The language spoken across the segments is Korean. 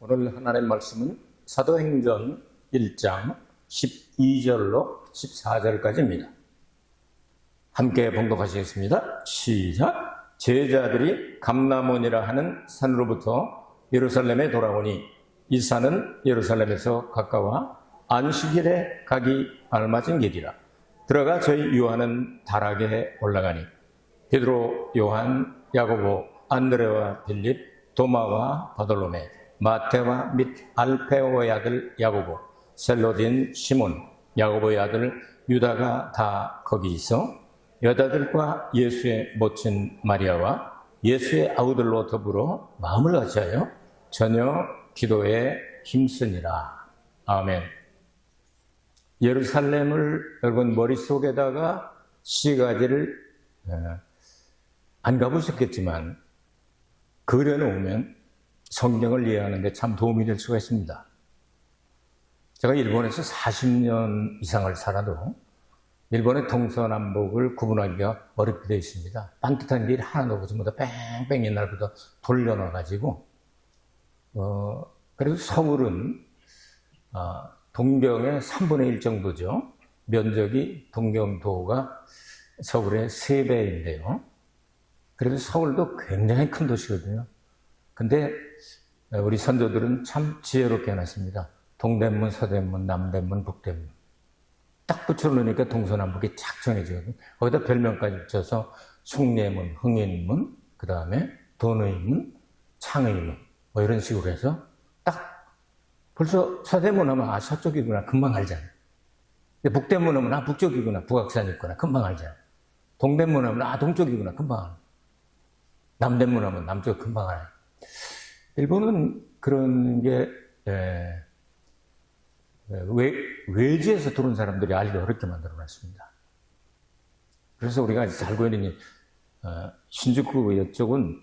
오늘 하나님 말씀은 사도행전 1장 12절로 14절까지입니다. 함께 봉독하시겠습니다. 시작! 제자들이 감람원이라 하는 산으로부터 예루살렘에 돌아오니 이 산은 예루살렘에서 가까워 안식일에 가기 알맞은 길이라. 들어가 저희 요한은 다락에 올라가니 베드로, 요한, 야고보, 안드레와 빌립, 도마와 바돌로메, 마테와 및 알페오의 아들 야고보, 셀로딘 시몬, 야고보의 아들 유다가 다 거기 있어 여자들과 예수의 모친 마리아와 예수의 아우들로 더불어 마음을 같이하여 전혀 기도에 힘쓰니라. 아멘. 예루살렘을 여러분 머릿속에다가 시가지를 안 가보셨겠지만 그려놓으면 성경을 이해하는 데 참 도움이 될 수가 있습니다. 제가 일본에서 40년 이상을 살아도 일본의 동서남북을 구분하기가 어렵게 되어 있습니다. 반듯한 길 하나도 없이 모두 뺑뺑 옛날부터 돌려놔가지고 그래도 서울은 동경의 3분의 1 정도죠. 면적이 동경도가 서울의 3배인데요. 그래도 서울도 굉장히 큰 도시거든요. 근데 우리 선조들은 참 지혜롭게 해놨습니다. 동대문, 서대문, 남대문, 북대문. 딱 붙여놓으니까 동서남북이 착 정해지거든요. 거기다 별명까지 붙여서 숭례문, 흥인문, 그 다음에 돈의문, 창의문, 뭐 이런 식으로 해서 딱 벌써 서대문 하면 서쪽이구나 금방 알잖아요. 북대문 하면 북쪽이구나 북악산이 있구나 금방 알잖아요. 동대문 하면 동쪽이구나 금방 알아요. 남대문 하면 남쪽 금방 알아요. 일본은 그런 게 외지에서 들어온 사람들이 알기 어렵게 만들어놨습니다. 그래서 우리가 살고 있는 신주쿠 이쪽은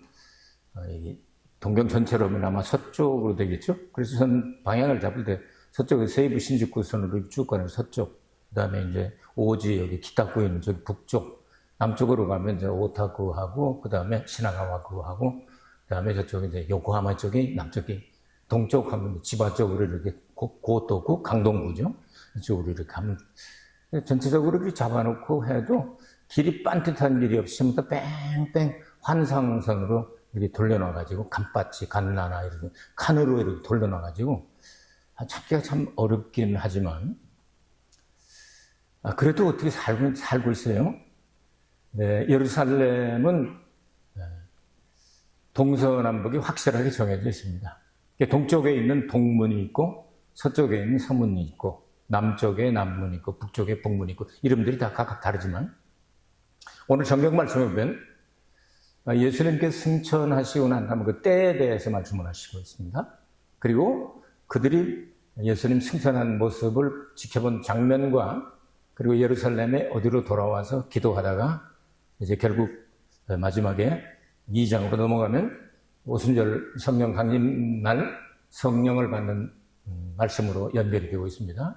동경 전체로 보면 아마 서쪽으로 되겠죠. 그래서 저는 방향을 잡을 때 서쪽에 세이부 신주쿠 선으로 쭉 가는 서쪽, 그 다음에 이제 오지 여기 기타쿠에 있는 저기 북쪽, 남쪽으로 가면 이제 오타쿠하고 그 다음에 시나가와쿠하고 그 다음에 저쪽에 이제 요코하마 쪽이 남쪽이 동쪽 하면 지바 쪽으로 이렇게 고토구 강동구죠. 이쪽으로 이렇게 가면 전체적으로 이렇게 잡아놓고 해도 길이 반듯한 길이 없이 전부 다 뺑뺑 환상선으로 이렇게 돌려놔가지고 간바치, 간나나 이렇게 칸으로 이렇게 돌려놔가지고 찾기가 참 어렵긴 하지만 그래도 어떻게 살고 있어요. 네, 예루살렘은 동서남북이 확실하게 정해져 있습니다. 동쪽에 있는 동문이 있고 서쪽에 있는 서문이 있고 남쪽에 남문이 있고 북쪽에 북문이 있고 이름들이 다 각각 다르지만 오늘 성경 말씀에 보면 예수님께서 승천하시고 난 다음에 그 때에 대해서 말씀을 하시고 있습니다. 그리고 그들이 예수님 승천한 모습을 지켜본 장면과 그리고 예루살렘에 어디로 돌아와서 기도하다가 이제 결국 마지막에 2장으로 넘어가면 오순절 성령 강림날 성령을 받는 말씀으로 연결이 되고 있습니다.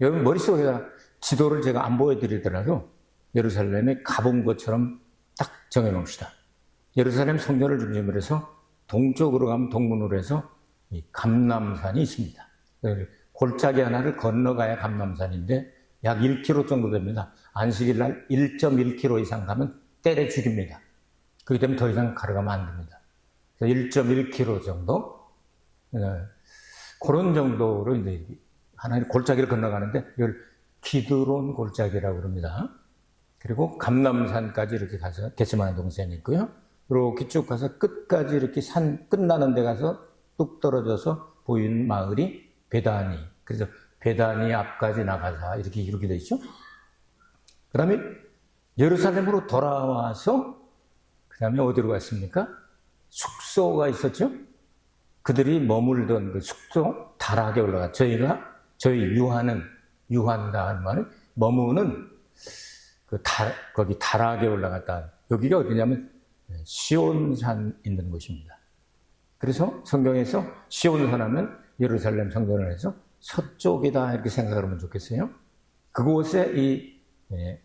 여러분 머릿속에다 지도를 제가 안 보여드리더라도 예루살렘에 가본 것처럼 딱 정해놓읍시다. 예루살렘 성전을 중심으로 해서 동쪽으로 가면 동문으로 해서 이 감람산이 있습니다. 골짜기 하나를 건너가야 감람산인데 약 1km 정도 됩니다. 안식일 날 1.1km 이상 가면 때려 죽입니다. 그렇기 때문에 더 이상 걸어가면 안 됩니다. 1.1km 정도? 그런 정도로 이제 하나의 골짜기를 건너가는데 이걸 기드론 골짜기라고 그럽니다. 그리고 감람산까지 이렇게 가서 겟세마네 동산이 있고요. 이렇게 쭉 가서 끝까지 이렇게 산 끝나는 데 가서 뚝 떨어져서 보이는 마을이 베다니. 그래서 베다니 앞까지 나가자 이렇게 돼 있죠. 그 다음에 예루살렘으로 돌아와서 그 다음에 어디로 갔습니까? 숙소가 있었죠. 그들이 머물던 그 숙소 다락에 올라가. 저희 유한다 하는 말은 머무는 거기 다락에 올라갔다. 여기가 어디냐면 시온산 있는 곳입니다. 그래서 성경에서 시온산 하면 예루살렘 성전을 해서 서쪽이다 이렇게 생각하면 좋겠어요. 그곳에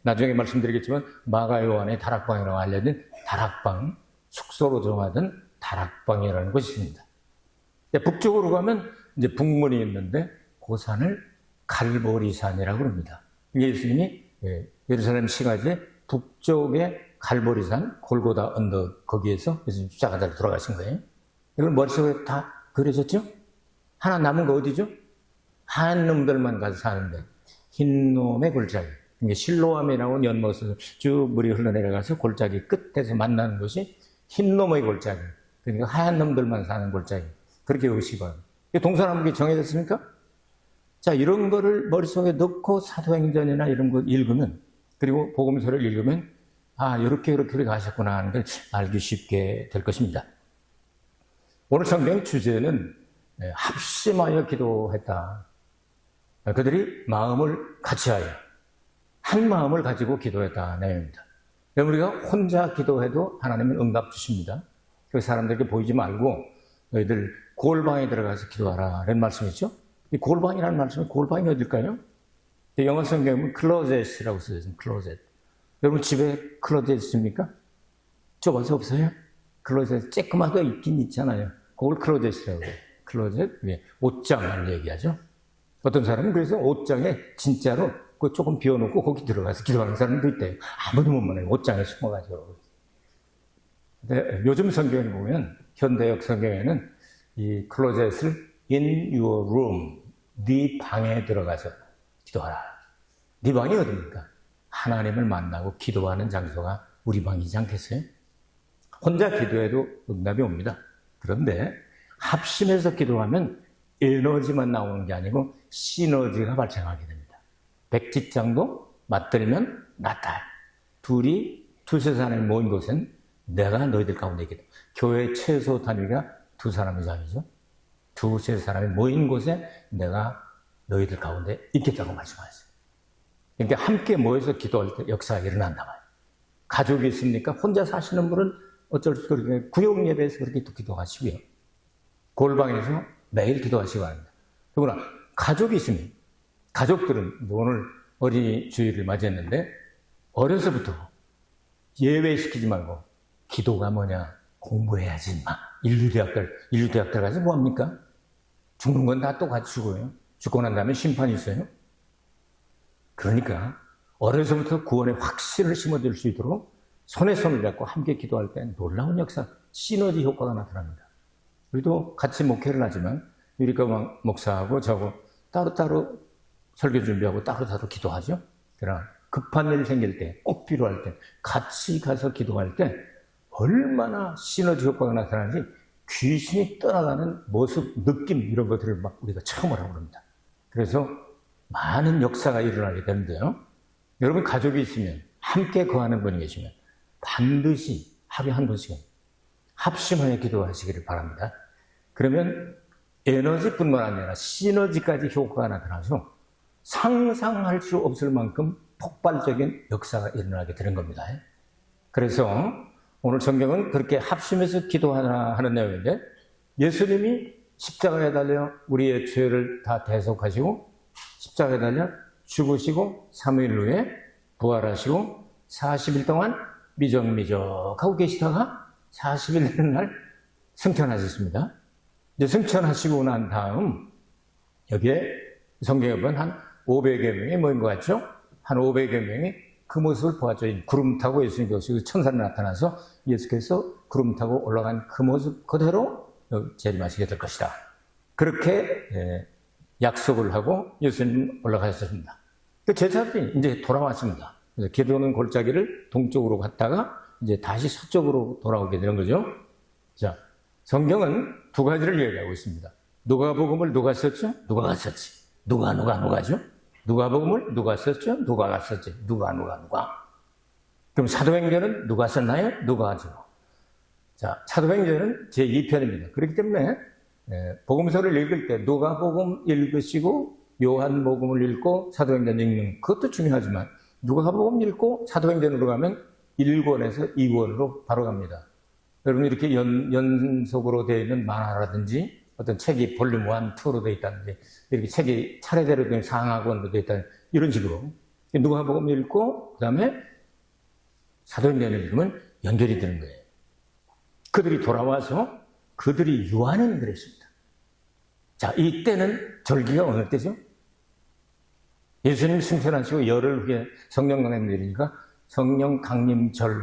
나중에 말씀드리겠지만 마가 요한의 다락방이라고 알려진 다락방, 숙소로 정하던 다락방이라는 곳이 있습니다. 북쪽으로 가면 이제 북문이 있는데 그 산을 갈보리산이라고 합니다. 예수님이 예루살렘 시가지에 북쪽에 갈보리산, 골고다 언덕 거기에서 예수님 십자가자로 돌아가신 거예요. 이걸 머릿속에 다 그려졌죠? 하나 남은 거 어디죠? 하얀 놈들만 가서 사는데 흰 놈의 골짜기. 이게 실로암이라고 연못에서 쭉 물이 흘러내려가서 골짜기 끝에서 만나는 곳이 흰 놈의 골짜기. 그러니까 하얀 놈들만 사는 골짜기. 그렇게 의식을. 동서남북이 정해졌습니까? 자, 이런 거를 머릿속에 넣고 사도행전이나 이런 거 읽으면, 그리고 복음서를 읽으면, 아, 이렇게 가셨구나 하는 걸 알기 쉽게 될 것입니다. 오늘 성경 주제는 합심하여 기도했다. 그들이 마음을 같이하여 한 마음을 가지고 기도했다 내용입니다. 우리가 혼자 기도해도 하나님은 응답 주십니다. 그 사람들에게 보이지 말고 너희들 골방에 들어가서 기도하라 이런 말씀이죠. 이 골방이라는 말씀은 골방이 어딜까요? 영어 성경은 클로젯이라고 써져 있습니다. 클로젯. 여러분 집에 클로젯 있습니까? 좁아서 없어요? 클로젯 쬐끄마도 있긴 있잖아요. 그걸 클로젯이라고 해요. 클로젯, 옷장을 얘기하죠. 어떤 사람은 그래서 옷장에 진짜로 조금 비워놓고 거기 들어가서 기도하는 사람도 있대요. 아무도 못 만나요. 옷장에 숨어가지고. 근데 요즘 성경을 보면 현대역 성경에는 이 클로젯을 in your room, 네 방에 들어가서 기도하라. 네 방이 어디입니까? 하나님을 만나고 기도하는 장소가 우리 방이지 않겠어요? 혼자 기도해도 응답이 옵니다. 그런데 합심해서 기도하면 에너지만 나오는 게 아니고 시너지가 발생하게 됩니다. 백지장도 맞들면 낫다. 둘이 두세 사람이 모인 곳은 내가 너희들 가운데 있겠다. 교회 최소 단위가 두 사람 이상이죠. 두세 사람이 모인 곳에 내가 너희들 가운데 있겠다고 말씀하셨어요. 그러니까 함께 모여서 기도할 때 역사가 일어난다 말이에요. 가족이 있습니까? 혼자 사시는 분은 어쩔 수 없이 구역 예배에서 그렇게 기도하시고요. 골방에서 매일 기도하시기 바랍니다. 그러나 가족이 있으면 가족들은 오늘 어린이 주일을 맞이했는데 어려서부터 예외시키지 말고 기도가 뭐냐? 공부해야지 인마. 인류대학들 가서 뭐합니까? 죽는 건 다 똑같이 죽어요. 죽고 난 다음에 심판이 있어요. 그러니까 어려서부터 구원의 확신을 심어줄 수 있도록 손에 손을 잡고 함께 기도할 때 놀라운 역사, 시너지 효과가 나타납니다. 우리도 같이 목회를 하지만 유리가 목사하고 저하고 따로따로 설교 준비하고 따로따로 기도하죠. 그러나 급한 일 생길 때, 꼭 필요할 때, 같이 가서 기도할 때 얼마나 시너지 효과가 나타나는지 귀신이 떠나가는 모습, 느낌 이런 것들을 막 우리가 체험을 하고 그럽니다. 그래서 많은 역사가 일어나게 되는데요. 여러분 가족이 있으면 함께 거하는 분이 계시면 반드시 하루에 한 번씩은 합심하여 기도하시기를 바랍니다. 그러면 에너지뿐만 아니라 시너지까지 효과가 나타나서 상상할 수 없을 만큼 폭발적인 역사가 일어나게 되는 겁니다. 그래서 오늘 성경은 그렇게 합심해서 기도하라 하는 내용인데 예수님이 십자가에 달려 우리의 죄를 다 대속하시고 십자가에 달려 죽으시고 3일 후에 부활하시고 40일 동안 미적미적하고 계시다가 40일 되는 날 승천하셨습니다. 이제 승천하시고 난 다음 여기에 성경에 보면 한 500여 명이 모인 것 같죠? 한 500여 명이 그 모습을 보았죠. 구름 타고 예수님이 오시고 천사로 나타나서 예수께서 구름 타고 올라간 그 모습 그대로 재림하시게 될 것이다. 그렇게 약속을 하고 예수님 올라가셨습니다. 그 제자들이 이제 돌아왔습니다. 그래서 기도는 골짜기를 동쪽으로 갔다가 이제 다시 서쪽으로 돌아오게 되는 거죠. 자, 성경은 두 가지를 얘기하고 있습니다. 누가복음을 누가 썼죠? 누가 갔었지. 누가죠? 누가복음을 누가 썼죠? 누가 갔었지. 누가. 그럼 사도행전은 누가 썼나요? 누가죠. 자, 사도행전은 제2편입니다. 그렇기 때문에 복음서를 읽을 때 누가복음 읽으시고 요한복음을 읽고 사도행전 읽는 그것도 중요하지만 누가복음 읽고 사도행전으로 가면 1권에서 2권으로 바로 갑니다. 여러분 이렇게 연속으로 되어 있는 만화라든지 어떤 책이 볼륨 1, 2로 되어 있다든지 이렇게 책이 차례대로 된 상하권으로 되어 있다는 이런 식으로 누가복음 읽고 그 다음에 사도행전을 읽으면 연결이 되는 거예요. 그들이 돌아와서 그들이 요한은 그랬습니다. 자, 이때는 절기가 어느 때죠? 예수님 승천하시고 열흘 후에 성령 강림 내리니까 성령 강림절,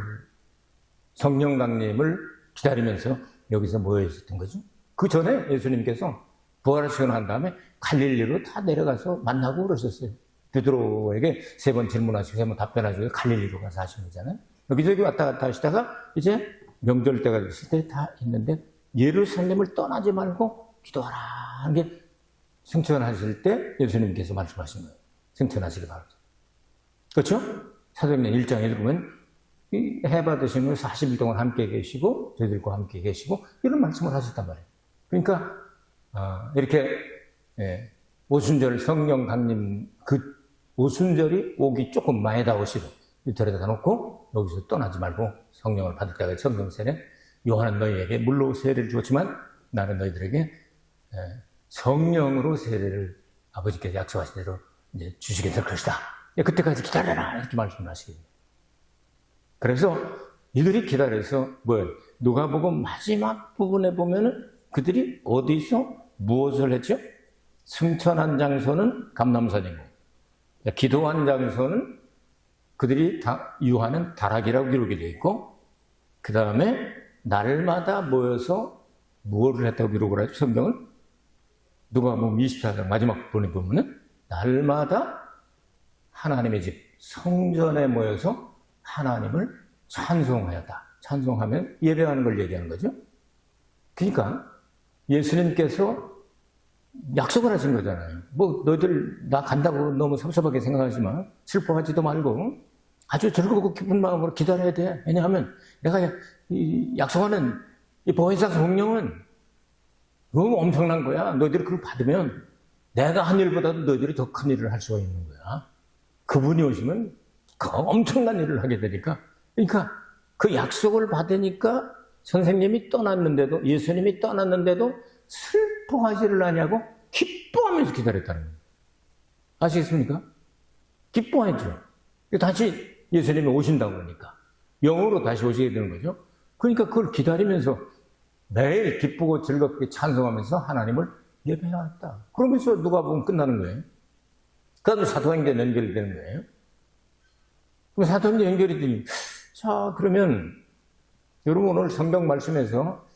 성령 강림을 기다리면서 여기서 모여 있었던 거죠. 그 전에 예수님께서 부활하시고 난 다음에 갈릴리로 다 내려가서 만나고 그러셨어요. 베드로에게 3번 질문하시고 3번 답변하시고 갈릴리로 가서 하신 거잖아요. 여기저기 왔다 갔다 하시다가 이제 명절 때가 됐을 때 다 있는데 예루살렘을 떠나지 말고 기도하라 하는 게 승천하실 때 예수님께서 말씀하신 거예요. 승천하시기 바랍니다. 그렇죠? 사도행전 1장 읽으면 해 받으신 분 40일 동안 함께 계시고 저희들과 함께 계시고 이런 말씀을 하셨단 말이에요. 그러니까 이렇게 오순절 성령 강림 그 오순절이 오기 조금 많이 다오시고 이틀에다 놓고 여기서 떠나지 말고 성령을 받을 때가 성령 세례 요한은 너희에게 물로 세례를 주었지만 나는 너희들에게 성령으로 세례를 아버지께서 약속하신 대로 이제 주시게 될 것이다. 그때까지 기다려라 이렇게 말씀을 하시게 됩니다. 그래서 이들이 기다려서 누가복음 마지막 부분에 보면은 그들이 어디서 무엇을 했죠? 승천한 장소는 감람산이고 기도한 장소는 그들이 유하는 다락이라고 기록이 되어 있고 그 다음에 날마다 모여서 무엇을 했다고 기록을 하죠? 성경을 누가복음 24장 마지막 부분에 보면은 날마다 하나님의 집 성전에 모여서 하나님을 찬송하였다. 찬송하면 예배하는 걸 얘기하는 거죠. 그러니까 예수님께서 약속을 하신 거잖아요. 너희들 나 간다고 너무 섭섭하게 생각하지 마. 슬퍼하지도 말고 아주 즐겁고 기쁜 마음으로 기다려야 돼. 왜냐하면 내가 약속하는 이 보혜사 성령은 너무 엄청난 거야. 너희들이 그걸 받으면 내가 한 일보다도 너희들이 더 큰 일을 할 수가 있는 거야. 그분이 오시면 그 엄청난 일을 하게 되니까. 그러니까 그 약속을 받으니까 선생님이 떠났는데도 예수님이 떠났는데도 슬퍼하지를 않냐고 기뻐하면서 기다렸다는 거예요. 아시겠습니까? 기뻐하죠. 다시 예수님이 오신다고 그러니까 영으로 다시 오시게 되는 거죠. 그러니까 그걸 기다리면서 매일 기쁘고 즐겁게 찬송하면서 하나님을 예배해왔다. 그러면서 누가복음 끝나는 거예요. 그다음에 사도행전 연결이 되는 거예요. 그럼 사도행전 연결이 되니 자 그러면 여러분 오늘 성경 말씀에서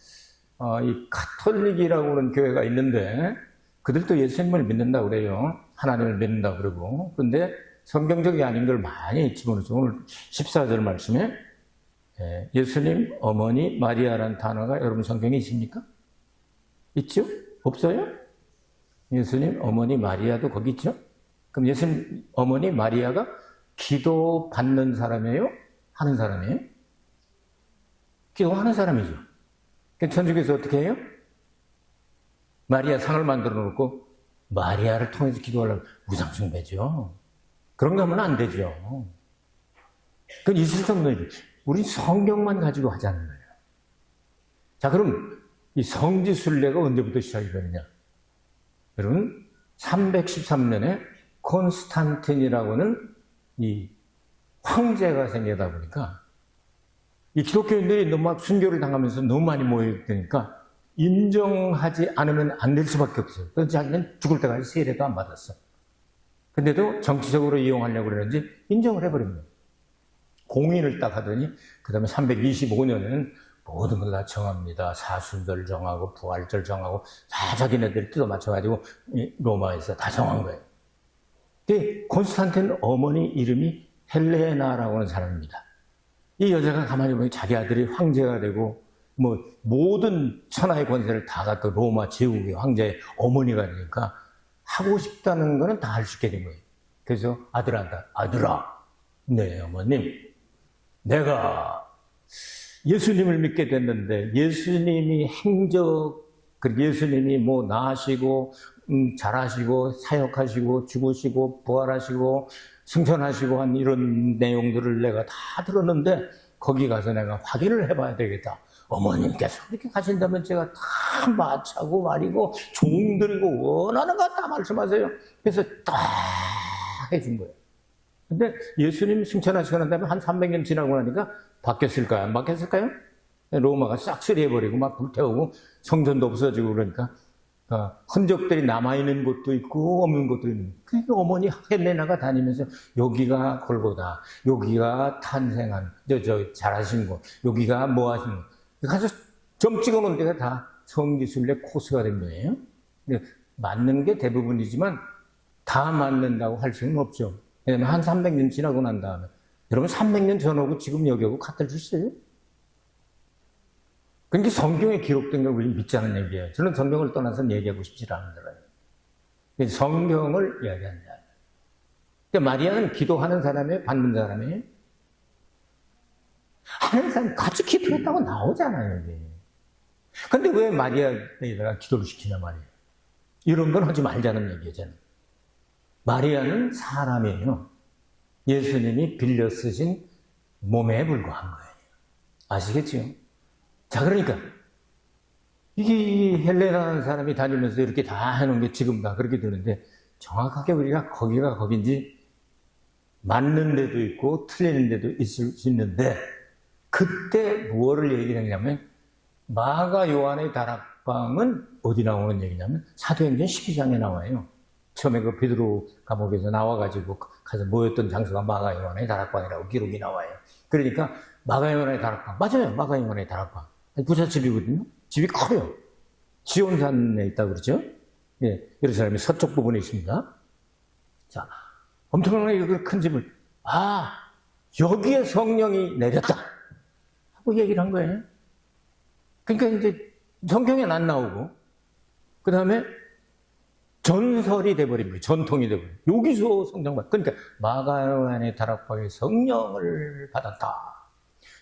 이 가톨릭이라고 하는 교회가 있는데 그들도 예수님을 믿는다고 그래요. 하나님을 믿는다고 그러고. 그런데 성경적이 아닌 걸 많이 집어넣죠. 오늘 14절 말씀에 예수님 어머니 마리아라는 단어가 여러분 성경에 있습니까? 있죠? 없어요? 예수님 어머니 마리아도 거기 있죠? 그럼 예수님 어머니 마리아가 기도받는 사람이에요? 하는 사람이에요? 기도하는 사람이죠. 천주교에서 어떻게 해요? 마리아 상을 만들어 놓고 마리아를 통해서 기도하려고 우상숭배죠. 그런 거 하면 안 되죠. 그건 있을 수 없는 일이죠. 우리 성경만 가지고 하자는 거예요. 자, 그럼 이 성지순례가 언제부터 시작이 되느냐? 여러분, 313년에 콘스탄틴이라고 하는 이 황제가 생기다 보니까 이 기독교인들이 너무 막 순교를 당하면서 너무 많이 모여있으니까 인정하지 않으면 안 될 수밖에 없어요. 그래서 자기는 죽을 때까지 세례도 안 받았어. 근데도 정치적으로 이용하려고 그러는지 인정을 해버립니다. 공인을 딱 하더니 그 다음에 325년에는 모든 걸 다 정합니다. 사순절 정하고 부활절 정하고 다 자기네들이 뜯어 맞춰가지고 로마에서 다 정한 거예요. 근데 콘스탄틴 어머니 이름이 헬레나라고 하는 사람입니다. 이 여자가 가만히 보면 자기 아들이 황제가 되고 모든 천하의 권세를 다 갖고 로마 제국의 황제의 어머니가 되니까 하고 싶다는 거는 다 할 수 있게 된 거예요. 그래서 아들아, 네 어머님, 내가 예수님을 믿게 됐는데 예수님이 예수님이 나시고 잘하시고 사역하시고 죽으시고 부활하시고 승천하시고 한 이런 내용들을 내가 다 들었는데 거기 가서 내가 확인을 해봐야 되겠다. 어머님께서 그렇게 가신다면 제가 다 마차고 말이고 종들이고 원하는 거 다 말씀하세요. 그래서 딱 해준 거예요. 근데 예수님 승천하시고 난 다음에 한 300년 지나고 나니까 바뀌었을까요? 안 바뀌었을까요? 로마가 싹쓸이 해버리고 막 불태우고 성전도 없어지고 그러니까 흔적들이 남아있는 곳도 있고 없는 곳도 있는. 그러니까 어머니 헬레나가 다니면서 여기가 골고다, 여기가 탄생한, 잘하신 곳, 여기가 뭐 하신 곳. 가서 점 찍어놓은 데가 다 성지순례 코스가 된 거예요. 근데 맞는 게 대부분이지만 다 맞는다고 할 수는 없죠. 왜냐면 한 300년 지나고 난 다음에. 여러분 300년 전하고 지금 여기하고 같을 수 있어요? 그러니까 성경에 기록된 걸 우리 믿자는 얘기예요. 저는 성경을 떠나서는 얘기하고 싶지 않은 거예요. 성경을 이야기하는 자예요. 그러니까 마리아는 기도하는 사람이에요? 받는 사람이에요? 하는 사람 같이 기도했다고 나오잖아요, 여기. 근데 왜 마리아에다가 기도를 시키냐 말이에요. 이런 건 하지 말자는 얘기잖아요. 마리아는 사람이에요. 예수님이 빌려 쓰신 몸에 불과한 거예요. 아시겠죠? 자, 그러니까 이게 헬레나라는 사람이 다니면서 이렇게 다 해놓은 게 지금 다 그렇게 되는데 정확하게 우리가 거기가 거긴지 맞는 데도 있고 틀리는 데도 있을 수 있는데 그때 무엇을 얘기를 했냐면 마가 요한의 다락방은 어디 나오는 얘기냐면 사도행전 12장에 나와요. 처음에 그 베드로 감옥에서 나와가지고 가서 모였던 장소가 마가 요한의 다락방이라고 기록이 나와요. 그러니까 마가 요한의 다락방, 맞아요. 마가 요한의 다락방. 부잣집이거든요. 집이 커요. 지온산에 있다고 그러죠. 예, 예루살렘의 서쪽 부분에 있습니다. 자, 엄청나게 큰 집을, 여기에 성령이 내렸다. 하고 얘기를 한 거예요. 그러니까 이제 성경에는 안 나오고, 그 다음에 전설이 돼버린 거예요. 전통이 돼버린 거예요. 여기서 성령 받, 그러니까 마가요한의 다락방에 성령을 받았다.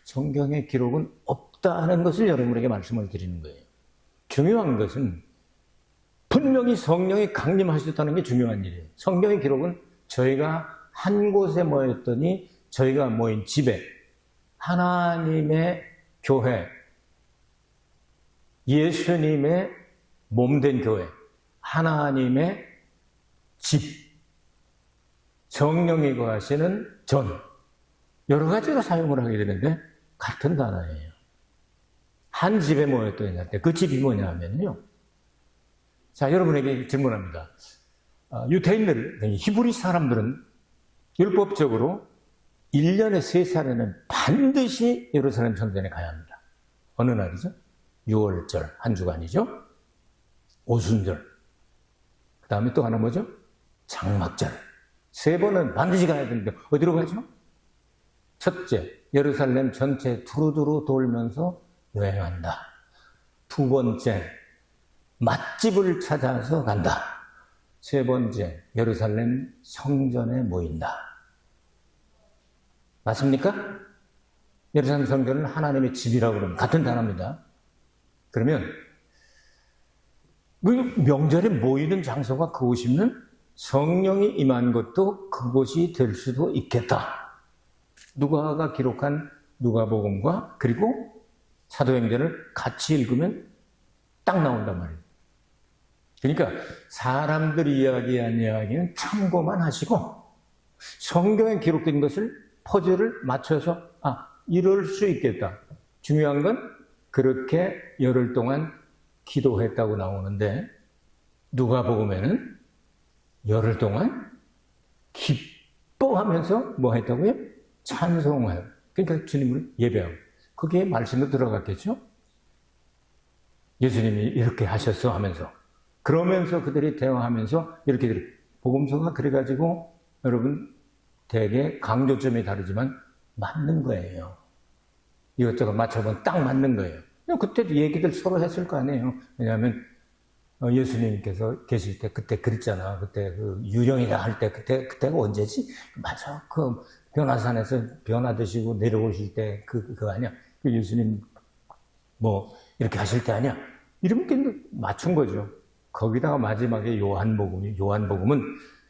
성경의 기록은 없다는 것을 여러분에게 말씀을 드리는 거예요. 중요한 것은 분명히 성령이 강림하셨다는 게 중요한 일이에요. 성경의 기록은 저희가 한 곳에 모였더니 저희가 모인 집에 하나님의 교회, 예수님의 몸된 교회, 하나님의 집, 성령이 거하시는 전, 여러 가지로 사용을 하게 되는데 같은 단어예요. 한 집에 모였더니 그 집이 뭐냐 하면요. 자, 여러분에게 질문합니다. 유대인들, 히브리 사람들은 율법적으로 1년에 3차례는 반드시 예루살렘 성전에 가야 합니다. 어느 날이죠? 6월절, 한 주간이죠? 오순절. 그 다음에 또 하나 뭐죠? 장막절. 3번은 반드시 가야 되는데 어디로 가죠? 첫째, 예루살렘 전체 두루두루 돌면서 여행한다. 2번째, 맛집을 찾아서 간다. 3번째, 예루살렘 성전에 모인다. 맞습니까? 예루살렘 성전은 하나님의 집이라고 그러면 같은 단어입니다. 그러면 명절에 모이는 장소가 그곳이면 성령이 임한 것도 그곳이 될 수도 있겠다. 누가가 기록한 누가복음과 그리고 사도행전을 같이 읽으면 딱 나온단 말이에요. 그러니까 사람들이 이야기한 이야기는 참고만 하시고 성경에 기록된 것을 퍼즐을 맞춰서 이럴 수 있겠다. 중요한 건 그렇게 열흘 동안 기도했다고 나오는데 누가복음에는 열흘 동안 기뻐하면서 뭐 했다고요? 찬송하여. 그러니까 주님을 예배하고. 그게 말씀도 들어갔겠죠? 예수님이 이렇게 하셨어 하면서. 그러면서 그들이 대화하면서 이렇게 복음서가 그래가지고 여러분 되게 강조점이 다르지만 맞는 거예요. 이것저것 맞춰보면 딱 맞는 거예요. 그때도 얘기들 서로 했을 거 아니에요. 왜냐하면 예수님께서 계실 때 그때 그랬잖아. 그때 그 유령이다 할 때 그때가 언제지? 맞아. 그 변화산에서 변화 드시고 내려오실 때 그거 아니야? 그 예수님 뭐 이렇게 하실 때 아니야? 이렇게 맞춘 거죠. 거기다가 마지막에 요한복음은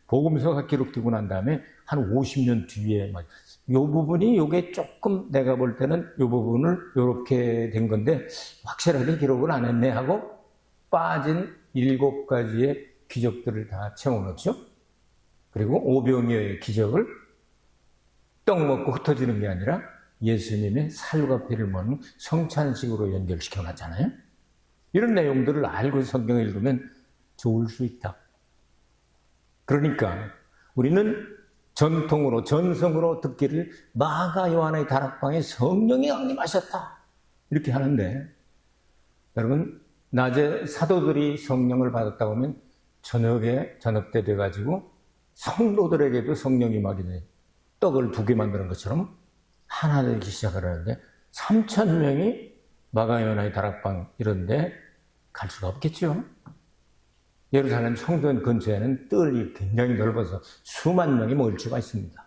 복음서가 기록되고 난 다음에 한 50년 뒤에 요 부분이 요게 조금 내가 볼 때는 요 부분을 요렇게 된 건데 확실하게 기록을 안 했네 하고 빠진 7가지의 기적들을 다 채워넣죠. 그리고 오병이어의 기적을 떡 먹고 흩어지는 게 아니라 예수님의 살과 피를 먹는 성찬식으로 연결시켜 놨잖아요. 이런 내용들을 알고 성경을 읽으면 좋을 수 있다. 그러니까 우리는 전통으로, 전성으로 듣기를 마가 요한의 다락방에 성령이 강림하셨다. 이렇게 하는데, 여러분, 낮에 사도들이 성령을 받았다고 하면 저녁 때 돼가지고 성도들에게도 성령이 임하게 떡을 2개 만드는 것처럼 하나 되기 시작을 하는데 3,000명이 마가 요한의 다락방 이런데 갈 수가 없겠죠. 예루살렘 성전 근처에는 뜰이 굉장히 넓어서 수만 명이 모일 수가 있습니다.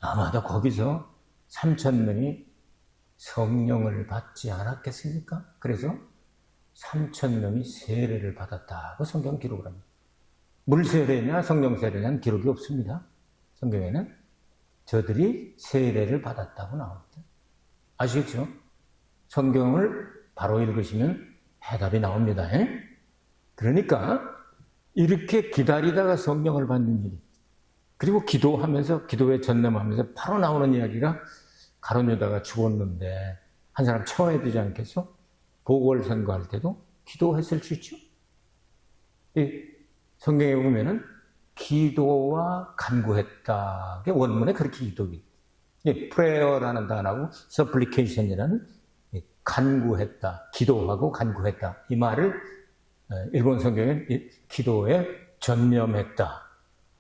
아마도 거기서 3,000명이 성령을 받지 않았겠습니까? 그래서 3,000명이 세례를 받았다고 성경 기록을 합니다. 물세례냐 성령 세례냐는 기록이 없습니다. 성경에는 저들이 세례를 받았다고 나옵니다. 아시겠죠? 성경을 바로 읽으시면 해답이 나옵니다. 그러니까 이렇게 기다리다가 성령을 받는 일이, 그리고 기도하면서, 기도에 전념하면서 바로 나오는 이야기가 가룟 유다가 죽었는데 한 사람 쳐야 되지 않겠어? 보궐 선거할 때도 기도했을 수 있죠. 이 성경에 보면은 기도와 간구했다. 원문에 그렇게 기도기. prayer라는 단어하고 supplication이라는 간구했다, 기도하고 간구했다. 이 말을 일본 성경에는 기도에 전념했다.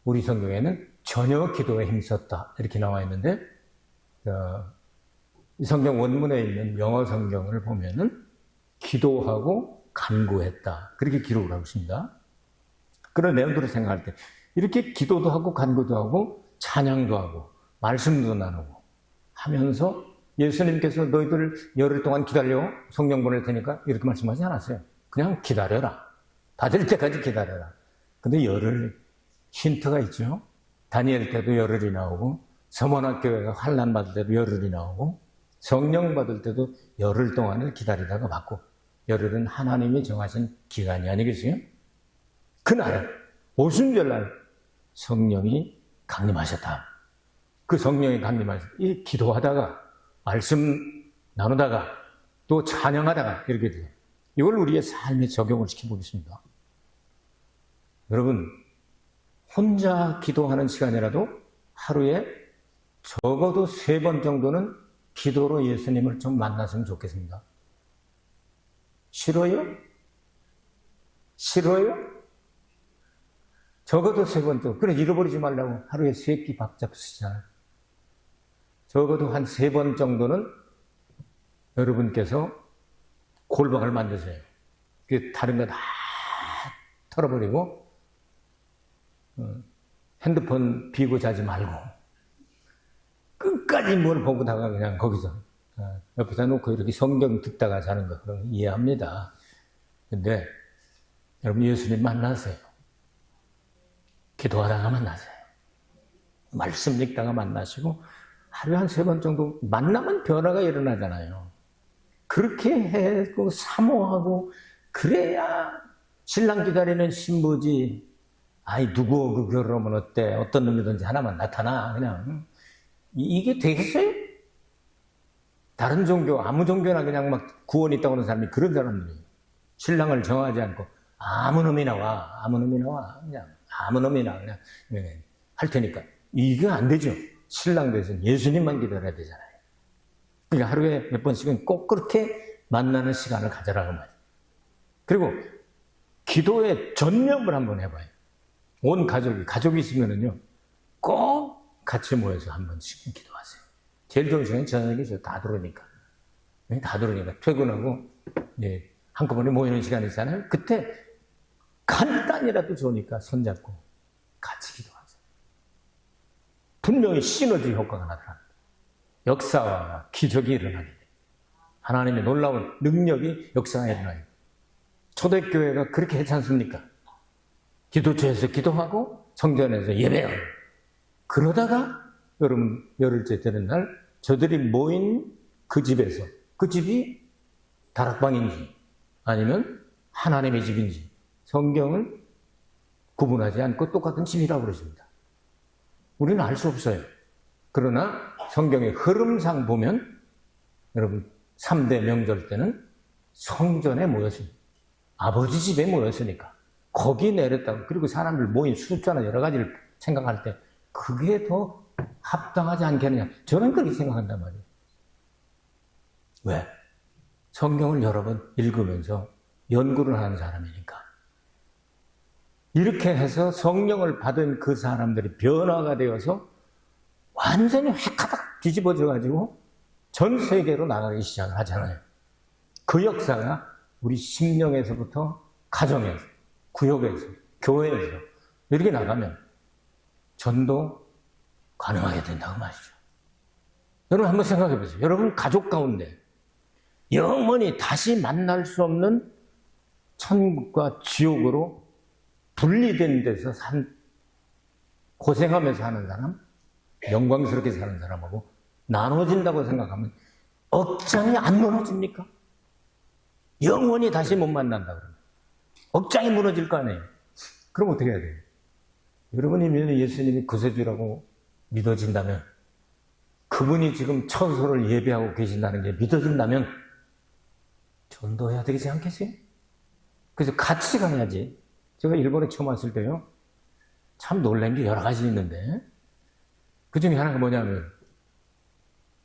우리 성경에는 전혀 기도에 힘썼다. 이렇게 나와 있는데, 이 성경 원문에 있는 영어 성경을 보면은 기도하고 간구했다. 그렇게 기록을 하고 있습니다. 그런 내용들을 생각할 때, 이렇게 기도도 하고 간구도 하고 찬양도 하고 말씀도 나누고 하면서 예수님께서 너희들 열흘 동안 기다려. 성령 보낼 테니까 이렇게 말씀하지 않았어요. 그냥 기다려라. 받을 때까지 기다려라. 근데 열흘 힌트가 있죠. 다니엘 때도 열흘이 나오고 서문학교회가 환난 받을 때도 열흘이 나오고 성령 받을 때도 열흘 동안을 기다리다가 받고, 열흘은 하나님이 정하신 기간이 아니겠어요? 그날 오순절날 성령이 강림하셨다. 그 성령이 강림하셨다. 이 기도하다가 말씀 나누다가 또 찬양하다가 이렇게 돼요. 이걸 우리의 삶에 적용을 시켜보겠습니다. 여러분, 혼자 기도하는 시간이라도 하루에 적어도 3번 정도는 기도로 예수님을 좀 만났으면 좋겠습니다. 싫어요? 싫어요? 적어도 3번 정도. 그래, 잃어버리지 말라고 하루에 3끼 밥 잡수시잖아요. 적어도 한 3번 정도는 여러분께서 골방을 만드세요. 다른 거 다 털어버리고 핸드폰 비고 자지 말고 끝까지 뭘 보다가 그냥 거기서 옆에다 놓고 이렇게 성경 듣다가 자는 거, 그런 거 이해합니다. 근데 여러분, 예수님 만나세요. 기도하다가 만나세요. 말씀 읽다가 만나시고 하루에 한 3번 정도 만나면 변화가 일어나잖아요. 그렇게 해고 사모하고 그래야 신랑 기다리는 신부지. 아이, 누구 그 결혼하면 어때? 어떤 놈이든지 하나만 나타나. 그냥 이게 되겠어요? 다른 종교, 아무 종교나 그냥 막 구원 있다고 하는 사람이 그런 사람들이에요. 신랑을 정하지 않고 아무 놈이 나와, 아무 놈이 나와, 그냥 아무 놈이나 그냥 할 테니까. 이게 안 되죠. 신랑 대신 예수님만 기다려야 되잖아요. 그러니까 하루에 몇 번씩은 꼭 그렇게 만나는 시간을 가져라고 말이에요. 그리고 기도에 전념을 한번 해봐요. 온 가족이 있으면은요, 꼭 같이 모여서 한 번씩은 기도하세요. 제일 좋은 시간이 저녁이죠. 다 들어오니까. 퇴근하고, 한꺼번에 모이는 시간이 있잖아요. 그때 간단이라도 좋으니까 손잡고 같이 기도하세요. 분명히 시너지 효과가 나타납니다. 역사와 기적이 일어나게 돼요. 하나님의 놀라운 능력이 역사가 일어나요. 초대교회가 그렇게 했지 않습니까? 기도처에서 기도하고 성전에서 예배하고, 그러다가 여러분 열흘째 되는 날 저들이 모인 그 집에서, 그 집이 다락방인지 아니면 하나님의 집인지 성경은 구분하지 않고 똑같은 집이라고 그러십니다. 우리는 알 수 없어요. 그러나 성경의 흐름상 보면 여러분 3대 명절 때는 성전에 모였습니다. 아버지 집에 모였으니까 거기 내렸다고. 그리고 사람들 모인 숫자나 여러 가지를 생각할 때 그게 더 합당하지 않겠느냐. 저는 그렇게 생각한단 말이에요. 왜? 성경을 여러 번 읽으면서 연구를 하는 사람이니까. 이렇게 해서 성령을 받은 그 사람들이 변화가 되어서 완전히 획하닥 뒤집어져가지고 전 세계로 나가기 시작을 하잖아요. 그 역사가 우리 심령에서부터 가정에서, 구역에서, 교회에서 이렇게 나가면 전도 가능하게 된다고 말이죠. 여러분 한번 생각해 보세요. 여러분 가족 가운데 영원히 다시 만날 수 없는 천국과 지옥으로 분리된 데서 고생하면서 사는 사람, 영광스럽게 사는 사람하고 나눠진다고 생각하면 억장이 안 무너집니까? 영원히 다시 못 만난다 그러면 억장이 무너질 거 아니에요. 그럼 어떻게 해야 돼요? 여러분이 믿는 예수님이 구세주라고 믿어진다면, 그분이 지금 처소를 예배하고 계신다는 게 믿어진다면 전도해야 되지 않겠어요? 그래서 같이 가야지. 제가 일본에 처음 왔을 때요, 참 놀란 게 여러 가지 있는데, 그 중에 하나가 뭐냐면,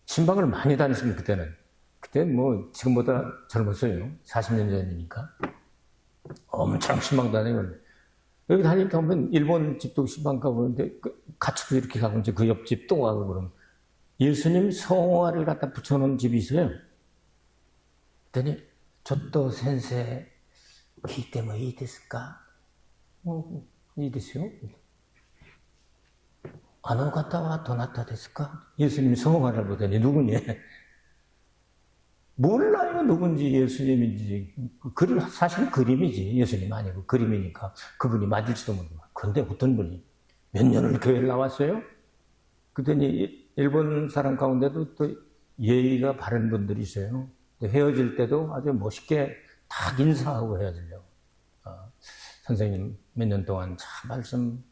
신방을 많이 다녔습니다, 그때는. 그때는 뭐, 지금보다 젊었어요. 40년 전이니까. 엄청 신방 다니는데, 여기 다니니까 보면 일본 집도 신방 가고 그러는데, 같이도 이렇게 가고, 이제 그 옆집 또 가고 그러면, 예수님 성화를 갖다 붙여놓은 집이 있어요. 그랬더니, 저또 센세, 기 때문에 이 됐을까? 이 됐어요? 아노 가타와 도나타 됐을까? 예수님 성화를 보더니 누구니? 몰라요, 누군지 예수님인지. 사실 그림이지. 예수님 아니고 그림이니까 그분이 맞을지도 모르고. 그런데 어떤 분이 몇 년을 교회를 나왔어요? 그랬더니 일본 사람 가운데도 또 예의가 바른 분들이 있어요. 헤어질 때도 아주 멋있게 딱 인사하고 헤어지려고. 선생님 몇 년 동안 참 말씀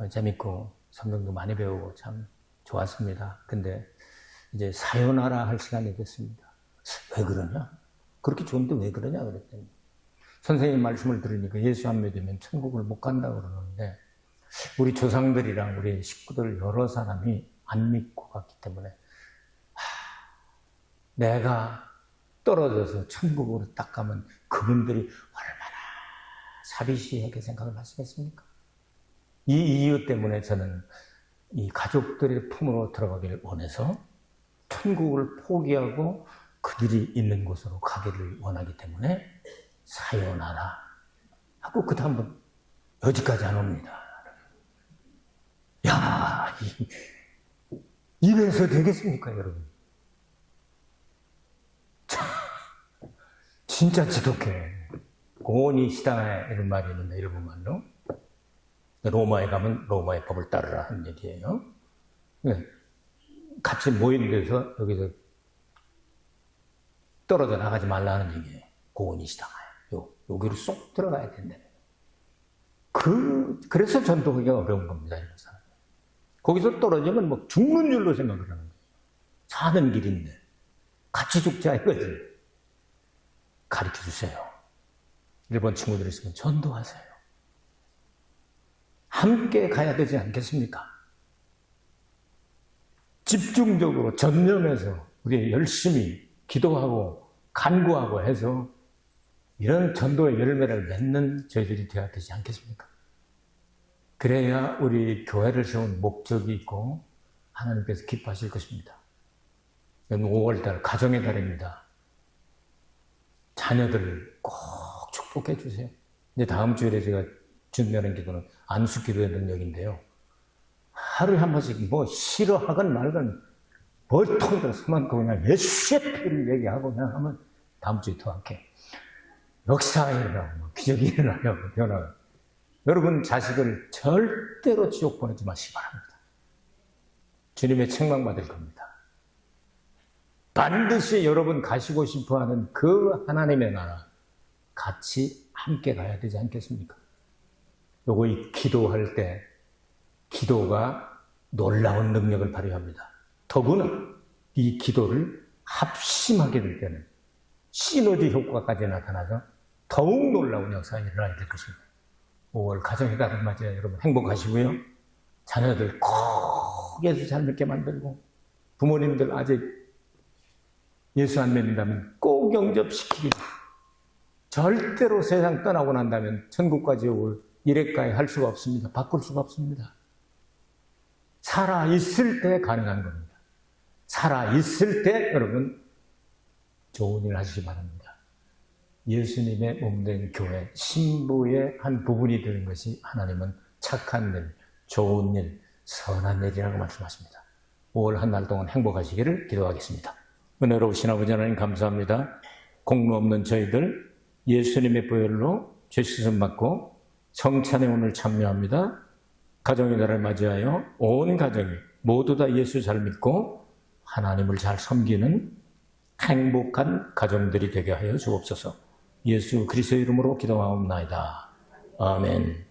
재밌고 성경도 많이 배우고 참 좋았습니다. 근데 이제 사요나라 할 시간이 됐습니다. 왜 그러냐? 그렇게 좋은데 왜 그러냐 그랬더니, 선생님 말씀을 들으니까 예수 안 믿으면 천국을 못 간다고 그러는데, 우리 조상들이랑 우리 식구들 여러 사람이 안 믿고 갔기 때문에 내가 떨어져서 천국으로 딱 가면 그분들이 얼마나 사비시하게 생각을 하시겠습니까? 이 이유 때문에 저는 이 가족들의 품으로 들어가기를 원해서 천국을 포기하고 그들이 있는 곳으로 가기를 원하기 때문에 사요나라 하고 그 다음은 여기까지 안 옵니다. 야, 이래서 되겠습니까, 여러분? 진짜 지독해. 고온이 시다에 이런 말이 있는데, 일본말로. 로마에 가면 로마의 법을 따르라 하는 얘기예요. 같이 모인 데서 여기서 떨어져 나가지 말라는 얘기예요. 고온이 시다가요. 여기로 쏙 들어가야 된다. 그래서 전도하기가 어려운 겁니다, 이런 사람. 거기서 떨어지면 뭐 죽는 줄로 생각을 하는 거예요. 사는 길인데 같이 죽자 이거지. 가르쳐 주세요. 일본 친구들 있으면 전도하세요. 함께 가야 되지 않겠습니까? 집중적으로 전념해서 우리 열심히 기도하고 간구하고 해서 이런 전도의 열매를 맺는 저희들이 되어야 되지 않겠습니까? 그래야 우리 교회를 세운 목적이 있고 하나님께서 기뻐하실 것입니다. 5월달 가정의 달입니다. 자녀들을 꼭 축복해 주세요. 이제 다음 주일에 제가 준비하는 기도는 안수 기도의 능력인데요. 하루에 한 번씩 뭐 싫어하건 말건 벌통을 들어서만 그냥 예수의 피를 얘기하고 그냥 하면 다음 주에 더 할게. 역사가 일어나고 기적이 일어나고 변화가. 여러분 자식을 절대로 지옥 보내지 마시기 바랍니다. 주님의 책망받을 겁니다. 반드시 여러분 가시고 싶어하는 그 하나님의 나라 같이 함께 가야 되지 않겠습니까? 요거 이 기도할 때 기도가 놀라운 능력을 발휘합니다. 더구나 이 기도를 합심하게 될 때는 시너지 효과까지 나타나서 더욱 놀라운 역사가 일어나게 될 것입니다. 5월 가정의 달을 맞이해 여러분 행복하시고요. 자녀들 꼭 예수 잘 믿게 만들고, 부모님들 아직 예수 안 믿는다면 꼭 영접시키기. 절대로 세상 떠나고 난다면 천국과 지옥을 이래까지 할 수가 없습니다. 바꿀 수가 없습니다. 살아있을 때 가능한 겁니다. 살아있을 때 여러분 좋은 일 하시기 바랍니다. 예수님의 몸된 교회, 신부의 한 부분이 되는 것이 하나님은 착한 일, 좋은 일, 선한 일이라고 말씀하십니다. 5월 한 달 동안 행복하시기를 기도하겠습니다. 은혜로우신 아버지 하나님 감사합니다. 공로 없는 저희들 예수님의 보혈로 죄 씻음 받고 성찬에 오늘 참여합니다. 가정의 날을 맞이하여 온 가정이 모두 다 예수 잘 믿고 하나님을 잘 섬기는 행복한 가정들이 되게 하여 주옵소서. 예수 그리스도의 이름으로 기도하옵나이다. 아멘.